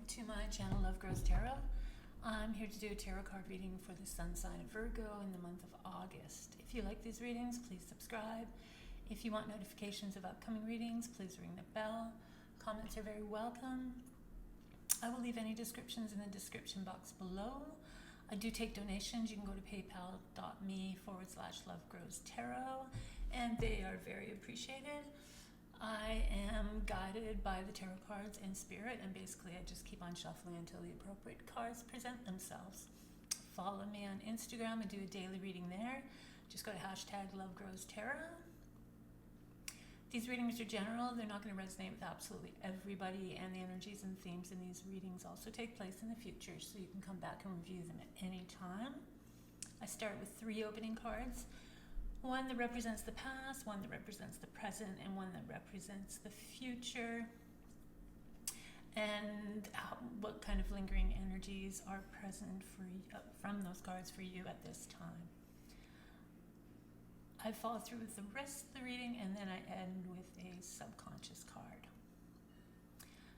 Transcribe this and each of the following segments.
to my channel Love Grows Tarot. I'm here to do a tarot card reading for the sun sign of Virgo in the month of August. If you like these readings, please subscribe. If you want notifications of upcoming readings, please ring the bell. Comments are very welcome. I will leave any descriptions in the description box below. I do take donations. You can go to paypal.me/lovegrowstarot, and they are very appreciated. I am guided by the tarot cards and spirit, and basically I just keep on shuffling until the appropriate cards present themselves. Follow me on Instagram. I do a daily reading there. Just go to #LoveGrowsTarot. These readings are general. They're not going to resonate with absolutely everybody, and the energies and themes in these readings also take place in the future, so you can come back and review them at any time. I start with 3 opening cards. One that represents the past, one that represents the present, and one that represents the future. And what kind of lingering energies are present from those cards for you at this time. I follow through with the rest of the reading, and then I end with a subconscious card.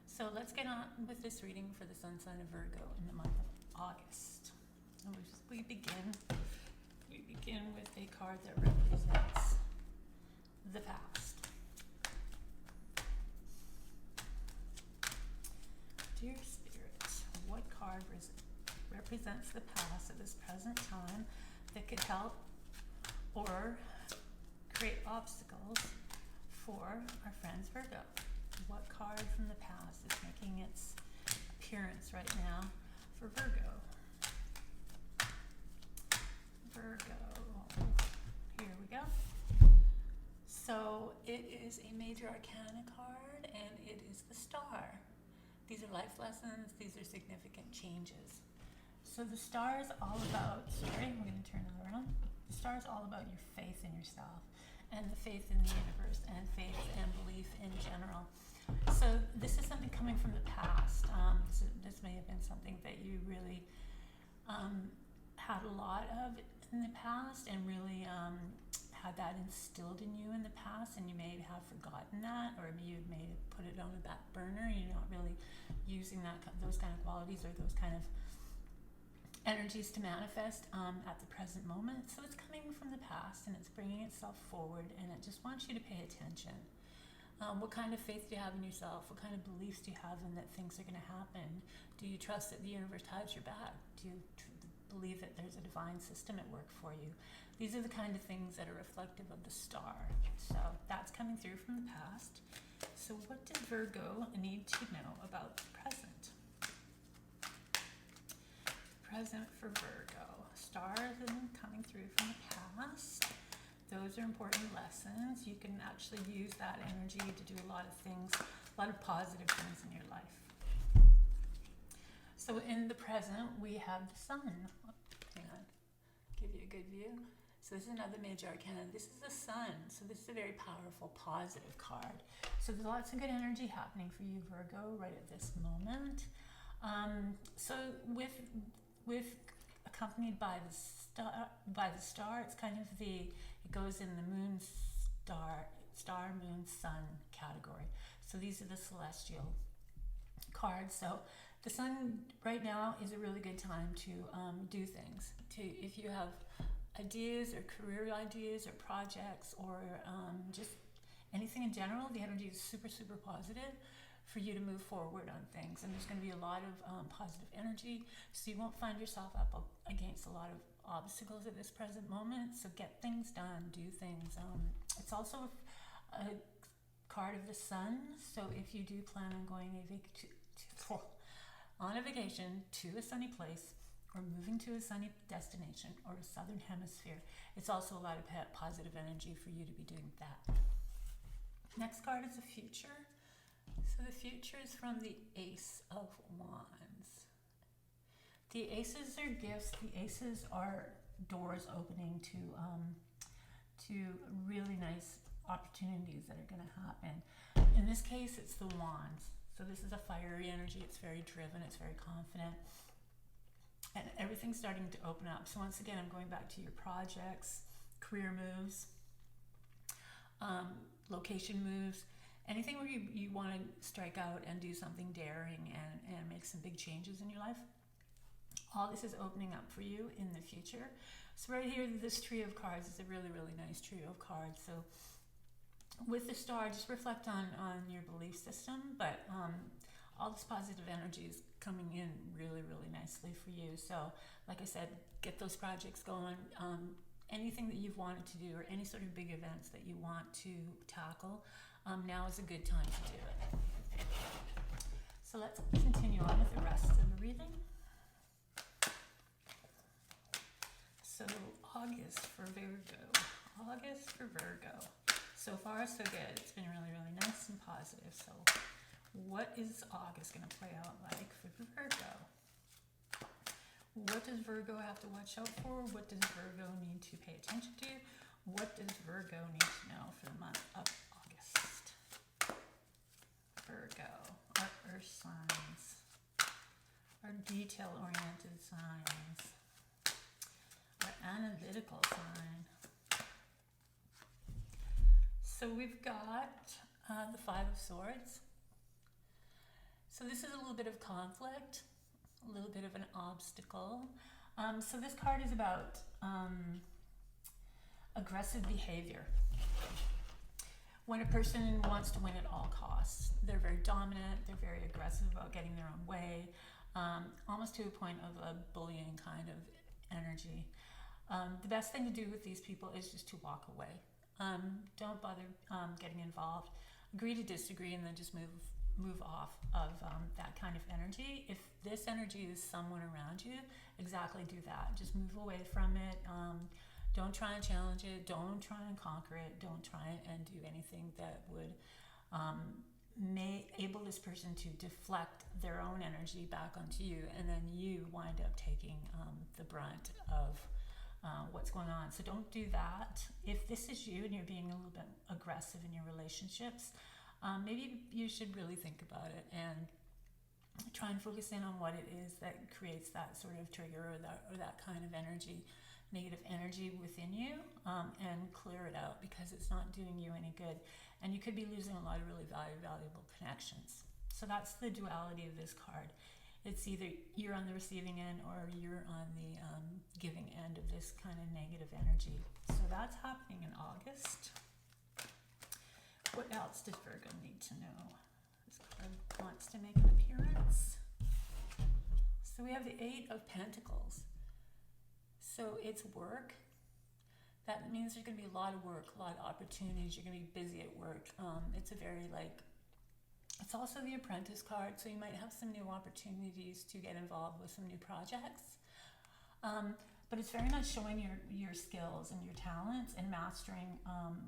So let's get on with this reading for the sun sign of Virgo in the month of August. And we begin with a card that represents the past. Dear Spirit, what card represents the past at this present time that could help or create obstacles for our friends Virgo? What card from the past is making its appearance right now for Virgo? Here we go. So it is a major arcana card, and it is the Star. These are life lessons. These are significant changes. So the Star is all about, I'm going to turn it around. The Star is all about your faith in yourself and the faith in the universe and faith and belief in general. So this is something coming from the past. This may have been something that you really had a lot of in the past, and really had that instilled in you in the past, and you may have forgotten that, or maybe you may have put it on the back burner. You're not really using those kind of qualities or those kind of energies to manifest at the present moment. So it's coming from the past, and it's bringing itself forward, and it just wants you to pay attention. What kind of faith do you have in yourself? What kind of beliefs do you have in that things are going to happen? Do you trust that the universe has your back? Do you believe that there's a divine system at work for you? These are the kind of things that are reflective of the Star. So that's coming through from the past. So what did Virgo need to know about the present? Present for Virgo. Stars coming through from the past. Those are important lessons. You can actually use that energy to do a lot of things, a lot of positive things in your life. So in the present, we have the Sun. Hang on, give you a good view. So this is another major arcana. This is the Sun. So this is a very powerful, positive card. So there's lots of good energy happening for you, Virgo, right at this moment. So with accompanied by the star, it's kind of it goes in the moon star moon sun category. So these are the celestial cards. So the Sun right now is a really good time to do things. If you have ideas or career ideas or projects or just anything in general, the energy is super, super positive for you to move forward on things. And there's going to be a lot of positive energy, so you won't find yourself up against a lot of obstacles at this present moment. So get things done, do things. It's also a card of the Sun, so if you do plan on going on a vacation to a sunny place, or moving to a sunny destination or a southern hemisphere, it's also a lot of positive energy for you to be doing that. Next card is the future. So the future is from the Ace of Wands. The aces are gifts. The aces are doors opening to really nice opportunities that are going to happen. In this case, it's the Wands. So this is a fiery energy. It's very driven. It's very confident. And everything's starting to open up. So once again, I'm going back to your projects, career moves, location moves, anything where you want to strike out and do something daring and make some big changes in your life. All this is opening up for you in the future. So right here, this trio of cards is a really, really nice trio of cards. So with the star, just reflect on your belief system, but all this positive energy is coming in really, really nicely for you. So like I said, get those projects going. Anything that you've wanted to do or any sort of big events that you want to tackle, now is a good time to do it. So let's continue on with the rest of the reading. So August for Virgo. August for Virgo. So far, so good. It's been really, really nice and positive. So what is August going to play out like for Virgo? What does Virgo have to watch out for? What does Virgo need to pay attention to? What does Virgo need to know for the month of August? Virgo, our earth signs, our detail-oriented signs, our analytical sign. So we've got the Five of Swords. So this is a little bit of conflict, a little bit of an obstacle. So this card is about aggressive behavior. When a person wants to win at all costs, they're very dominant, they're very aggressive about getting their own way, almost to a point of a bullying kind of energy. The best thing to do with these people is just to walk away. Don't bother getting involved. Agree to disagree and then just move off of that kind of energy. If this energy is someone around you, exactly do that. Just move away from it. Don't try and challenge it. Don't try and conquer it. Don't try and do anything that would able this person to deflect their own energy back onto you, and then you wind up taking the brunt of what's going on. So don't do that. If this is you and you're being a little bit aggressive in your relationships, maybe you should really think about it and try and focus in on what it is that creates that sort of trigger or that kind of energy, negative energy within you, and clear it out, because it's not doing you any good. And you could be losing a lot of really valuable connections. So that's the duality of this card. It's either you're on the receiving end or you're on the giving end of this kind of negative energy. So that's happening in August. What else does Virgo need to know? This card wants to make an appearance. So we have the Eight of Pentacles. So it's work. That means there's going to be a lot of work, a lot of opportunities. You're going to be busy at work. It's a very it's also the Apprentice card, so you might have some new opportunities to get involved with some new projects. But it's very much showing your skills and your talents and mastering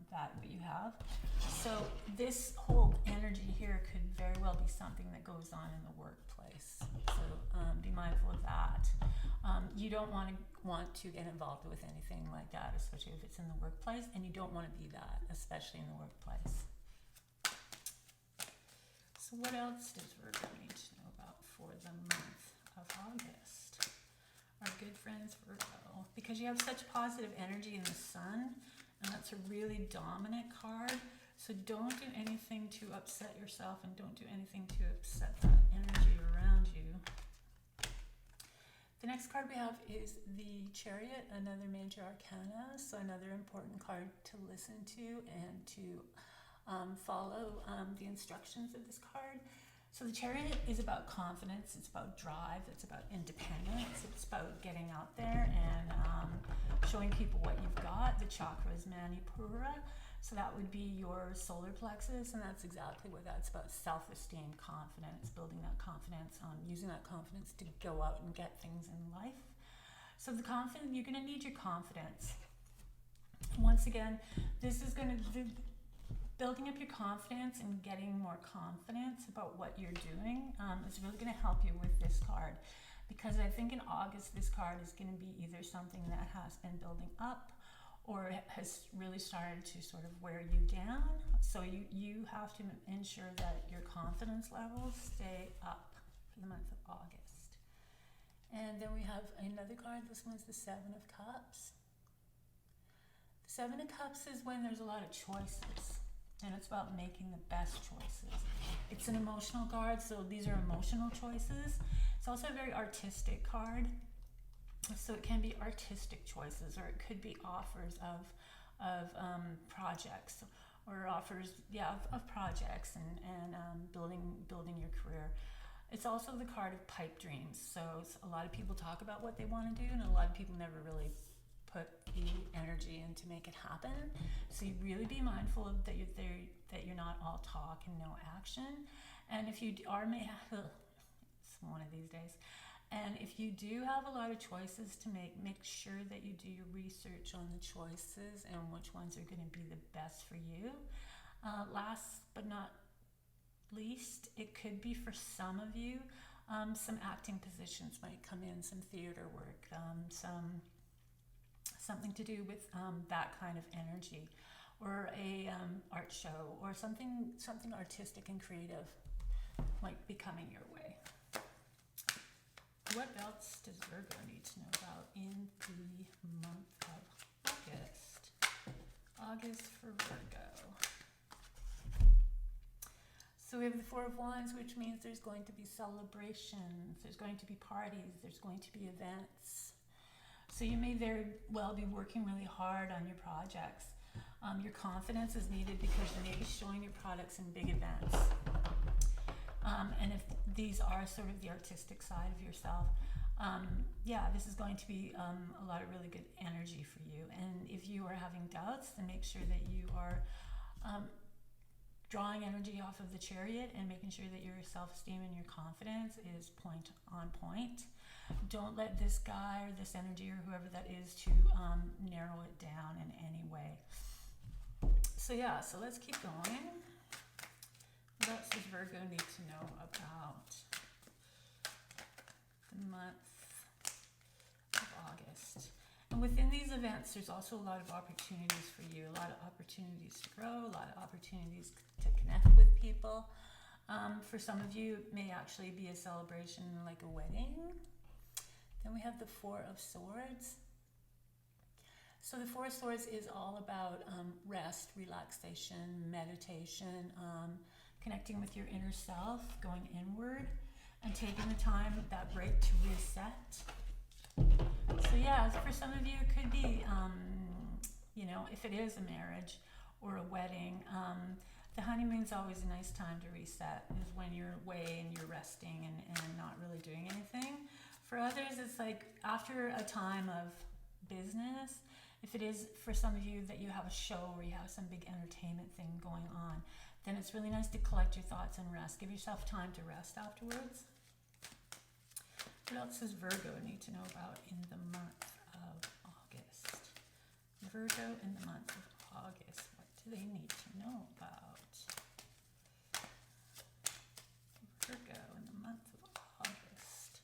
what you have. So this whole energy here could very well be something that goes on in the workplace. So be mindful of that. You don't want to get involved with anything like that, especially if it's in the workplace, and you don't want to be that, especially in the workplace. So what else does Virgo need to know about for the month of August? Our good friends Virgo, because you have such positive energy in the sun, and that's a really dominant card. So don't do anything to upset yourself, and don't do anything to upset that energy around you. The next card we have is the Chariot, another major arcana, so another important card to listen to and to follow the instructions of this card. So the Chariot is about confidence, it's about drive, it's about independence, it's about getting out there and showing people what you've got. The chakra is Manipura, so that would be your solar plexus, and that's exactly what that's about: self-esteem, confidence, building that confidence, using that confidence to go out and get things in life. So the confidence, you're going to need your confidence. Once again, this is going to building up your confidence and getting more confidence about what you're doing is really going to help you with this card, because I think in August this card is going to be either something that has been building up or has really started to sort of wear you down. So you have to ensure that your confidence levels stay up for the month of August. And then we have another card. This one's the Seven of Cups. The Seven of Cups is when there's a lot of choices. and it's about making the best choices. It's an emotional card, so these are emotional choices. It's also a very artistic card, so it can be artistic choices, or it could be offers of projects, or offers, of projects and building your career. It's also the card of pipe dreams. So a lot of people talk about what they want to do, and a lot of people never really put the energy in to make it happen. So you really be mindful of that you're not all talk and no action. And if you are, it's one of these days. And if you do have a lot of choices to make sure that you do your research on the choices and which ones are going to be the best for you. Last but not least, it could be for some of you, some acting positions might come in, some theater work, something to do with that kind of energy, or a art show, or something artistic and creative might be coming your way. What else does Virgo need to know about in the month of August? August for Virgo. So we have the Four of Wands, which means there's going to be celebrations, there's going to be parties, there's going to be events. So you may very well be working really hard on your projects. Your confidence is needed because you may be showing your products in big events. And if these are sort of the artistic side of yourself, this is going to be a lot of really good energy for you. And if you are having doubts, then make sure that you are drawing energy off of the Chariot and making sure that your self-esteem and your confidence is on point. Don't let this guy or this energy or whoever that is to narrow it down in any way. So let's keep going. What else does Virgo need to know about the month of August? And within these events, there's also a lot of opportunities for you, a lot of opportunities to grow, a lot of opportunities to connect with people. For some of you, it may actually be a celebration like a wedding. Then we have the Four of Swords. So the Four of Swords is all about rest, relaxation, meditation, connecting with your inner self, going inward, and taking the time, that break to reset. So for some of you, it could be, if it is a marriage or a wedding, the honeymoon's always a nice time to reset, is when you're away and you're resting and not really doing anything. For others, it's like after a time of business, if it is for some of you that you have a show or you have some big entertainment thing going on, then it's really nice to collect your thoughts and rest. Give yourself time to rest afterwards. What else does Virgo need to know about in the month of August? Virgo in the month of August, what do they need to know about? Virgo in the month of August.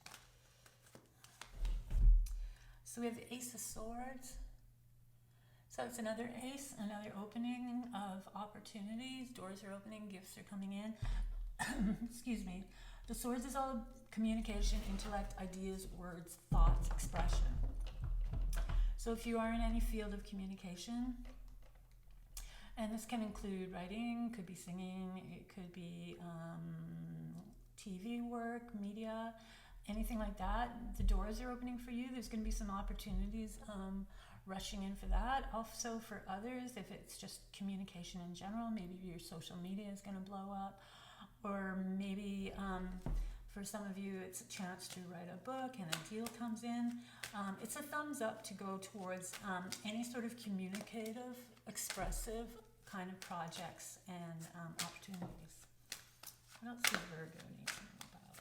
So we have the Ace of Swords. So it's another ace, another opening of opportunities. Doors are opening, gifts are coming in. Excuse me. The Swords is all communication, intellect, ideas, words, thoughts, expression. So if you are in any field of communication, and this can include writing, could be singing, it could be TV work, media, anything like that, the doors are opening for you. There's going to be some opportunities rushing in for that. Also for others, if it's just communication in general, maybe your social media is going to blow up, or maybe for some of you it's a chance to write a book and a deal comes in. It's a thumbs up to go towards any sort of communicative, expressive kind of projects and opportunities. What else does Virgo need to know about?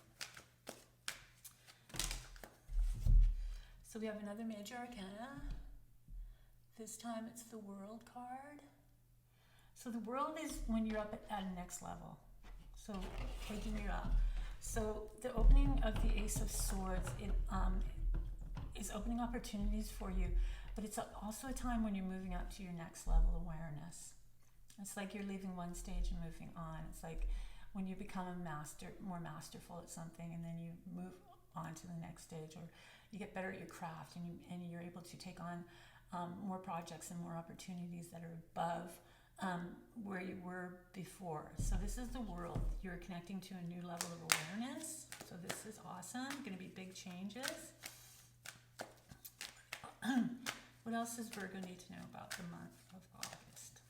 So we have another major arcana. This time it's the World card. So the World is when you're up at a next level. So taking you up. So the opening of the Ace of Swords, it is opening opportunities for you, but it's also a time when you're moving up to your next level awareness. It's like you're leaving one stage and moving on. It's like when you become more masterful at something, and then you move on to the next stage, or you get better at your craft, and you're able to take on more projects and more opportunities that are above where you were before. So this is the world. You're connecting to a new level of awareness. So this is awesome. Going to be big changes. What else does Virgo need to know about the month of August?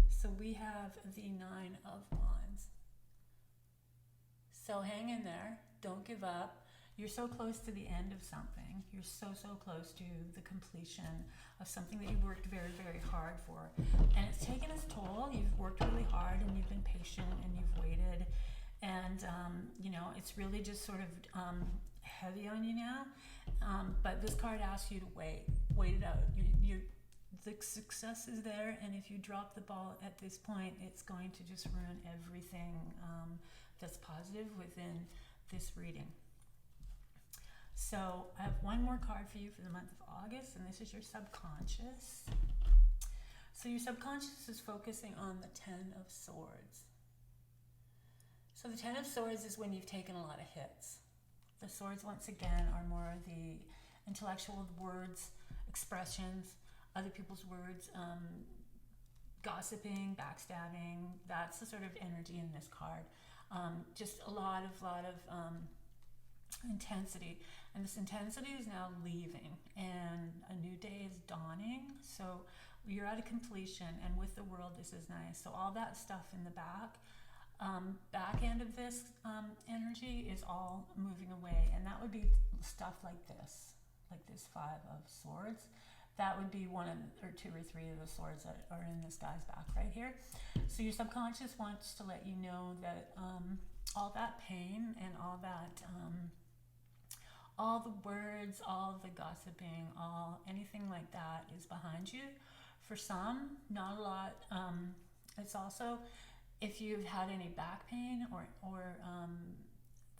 So we have the 9 of Wands. So hang in there. Don't give up. You're so close to the end of something. You're so close to the completion of something that you worked very, very hard for. And it's taken its toll. You've worked really hard and you've been patient and you've waited. And, it's really just sort of heavy on you now. But this card asks you to wait. Wait it out. The success is there, and if you drop the ball at this point, it's going to just ruin everything that's positive within this reading. So I have one more card for you for the month of August, and this is your subconscious. So your subconscious is focusing on the 10 of Swords. So the 10 of Swords is when you've taken a lot of hits. The Swords, once again, are more the intellectual words, expressions, other people's words, gossiping, backstabbing. That's the sort of energy in this card. Just a lot of intensity. And this intensity is now leaving, and a new day is dawning. So you're at a completion, and with the world, this is nice. So all that stuff in the back end of this energy is all moving away, and that would be stuff like this 5 of Swords. That would be 1 or 2 or 3 of the swords that are in this guy's back right here. So your subconscious wants to let you know that all that pain and all that, all the words, all the gossiping, anything like that is behind you. For some, not a lot. It's also, if you've had any back pain or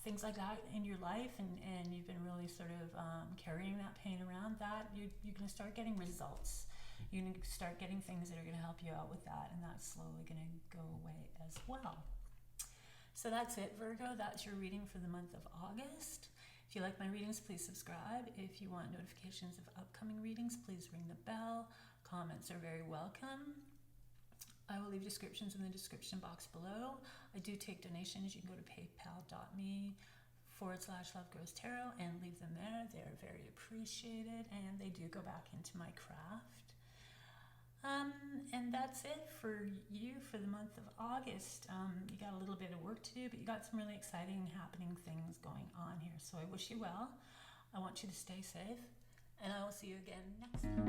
things like that in your life, and you've been really sort of carrying that pain around, that you're going to start getting results. You're going to start getting things that are going to help you out with that, and that's slowly going to go away as well. So that's it, Virgo. That's your reading for the month of August. If you like my readings, please subscribe. If you want notifications of upcoming readings, please ring the bell. Comments are very welcome. I will leave descriptions in the description box below. I do take donations. You can go to paypal.me/LoveGrowsTarot and leave them there. They're very appreciated, and they do go back into my craft. And that's it for you for the month of August. You got a little bit of work to do, but you got some really exciting happening things going on here. So I wish you well. I want you to stay safe, and I will see you again next time.